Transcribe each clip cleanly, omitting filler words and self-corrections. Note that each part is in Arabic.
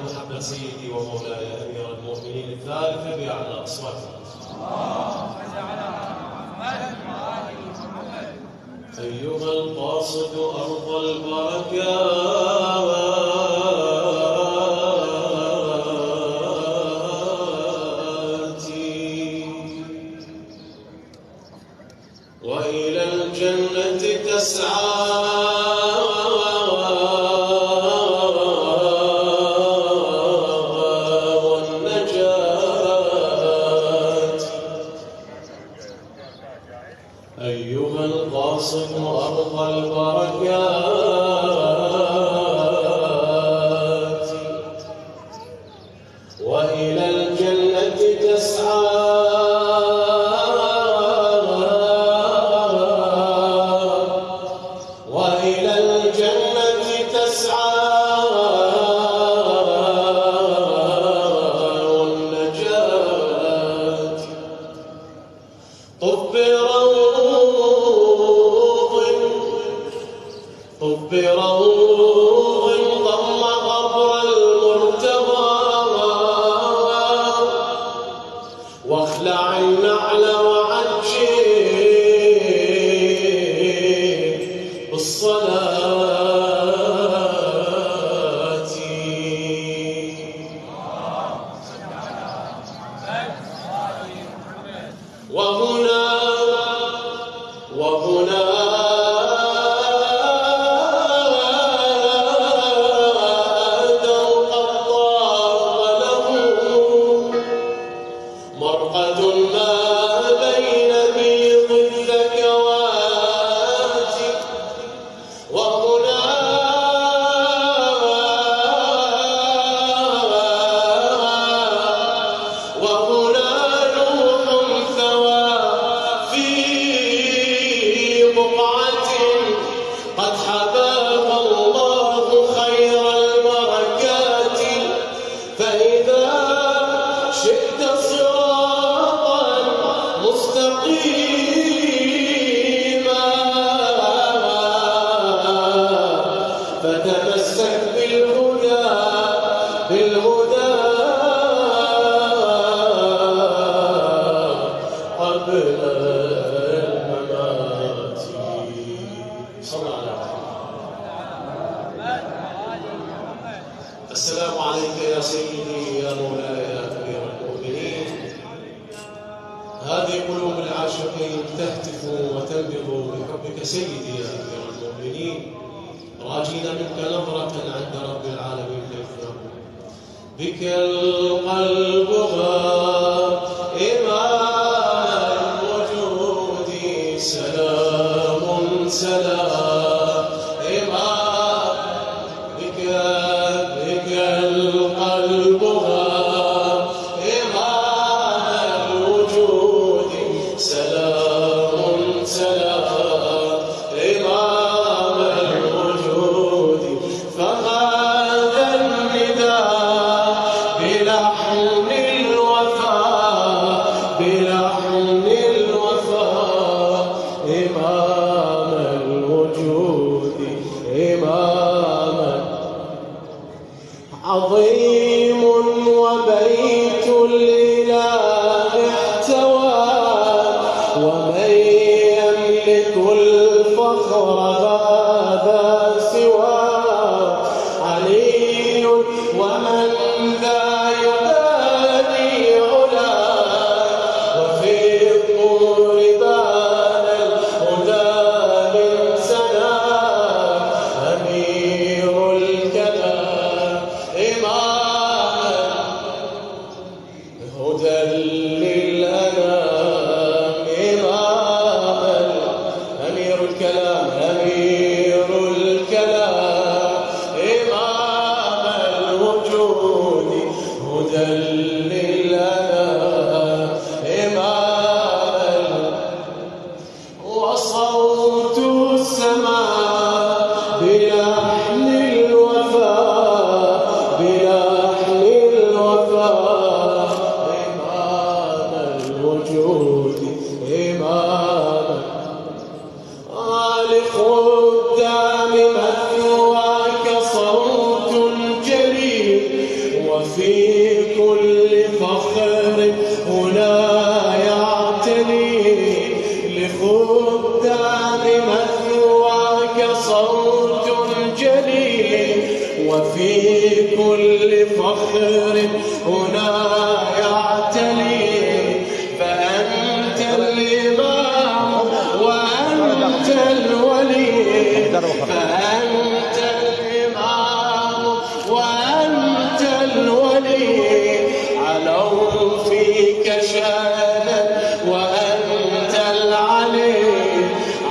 محمد سيدي ومولاي أمير المؤمنين الثالث بأعلى أصواتنا. أيها القاصد أرض البركات وإلى الجنة تسعى أيها القاصد أرض البركات وإلى الجنة تسعى وإلى الجنة تسعى والنجاة طب بروض ضم قبر المرتضى واخلع النعل وعجل بالصلاة وهنا مرقد ما بين بيض الذكوات وهنا نوح ثوى في بقعة قد حباها الله خير البركات فإذا شئت مستقيما فتمسك بالهدى قبل الممات. صلى الله عليه وسلم. السلام عليك يا سيدي يا مولاي يا أمير المؤمنين. هذه قلوب العاشقين تهتف وتنبض بحبك سيدي يا أمير المؤمنين راجين منك نظرة عند رب العالمين تفرح بك القلب إمام الوجود سلام سلام إمام بك القلب سلام سلام إمام الوجود فهذا النداء بلحن الوفاء إمام الوجود إماما عظيم وبيت الإله احتوى ومن يملك الفخر هذا سواه علي ومن ذا يداني علاه وفي الطور بان الهدى من سناه أمير الكلام إمام هدى للأنام أمير الكلام إمام الوجود صوت جليل وفي كل فخر هنا يعتلي، فأنت الإمام وأنت الولي، فأنت الإمام وأنت الولي، علوا فيك شانا وأنت العلي،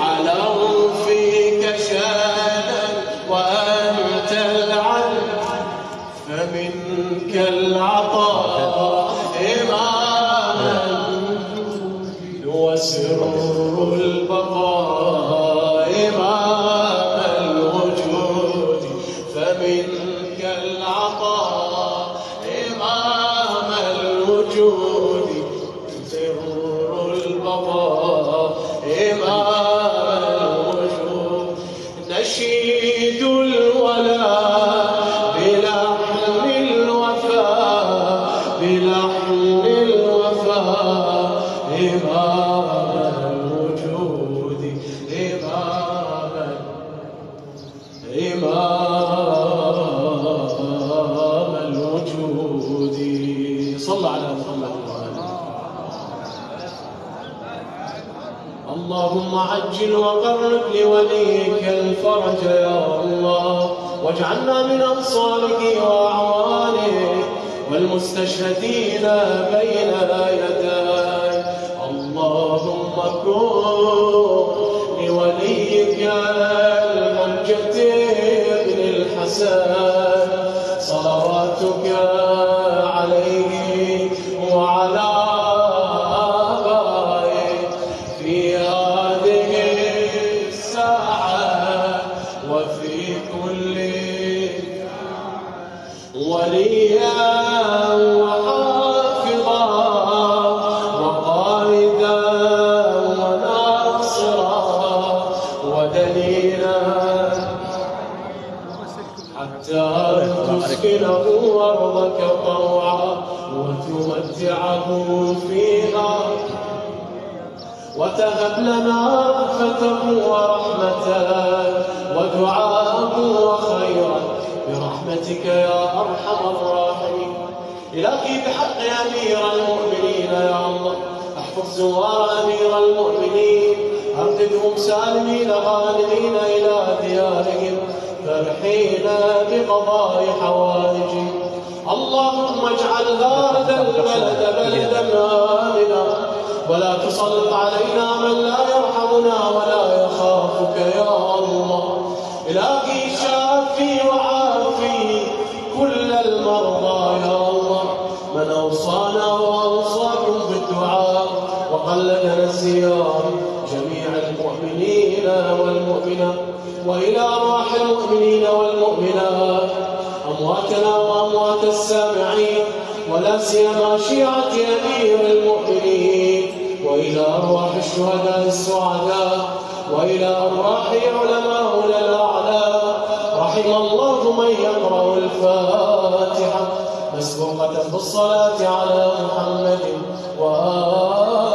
علوا فيك شانا وأنت العلي، فمنك العطاء إماما وسر البقاء إمام الوجود، فمنك العطاء إمام الوجود، سر البقاء إمام الوجود، نشيد الولاء بلحن الوفاء، بلحن الوفاء إمام الوجود، إمام الوجود. صل على محمد وآله. اللهم عجل وقرب لوليك الفرج يا الله، واجعلنا من أنصارك وأعوانك والمستشهدين بين يديك. اللهم كن لوليك الحجة ابن الحسن صلواتك عليه وعلى آبائه في هذه الساعة وفي كل وليا وحافظا وقائدا وناصرا ودليلا، حتى تسكنه أرضك طوعا وتمتعه فيها، وتهب لنا رأفته ورحمته ودعاءه وخيرا برحمتك يا أرحم الراحمين. إلهي بحق أمير المؤمنين يا الله احفظ زوار أمير المؤمنين، أرددهم سالمين غانمين إلى ديارهم فرحين بقضاء حوائجهم. اللهم اجعل هذا البلد بلدا آمنا، ولا تسلط علينا من لا يرحمنا ولا يخافك يا الله. إلهي شافي وعافي كل المرضى يا الله، من أوصانا وأوصاكم بالدعاء وقلدنا الزيار، جميع المؤمنين والمؤمنات، وإلى أرواح المؤمنين والمؤمنات أمواتنا وأموات السامعين، ولا سيما شيعة أمير المؤمنين، وإلى أرواح الشهداء السعداء، وإلى أرواح علماؤنا الأعلى. رحم الله من يقرأ الفاتحة مسبوقة بالصلاة على محمد وآله.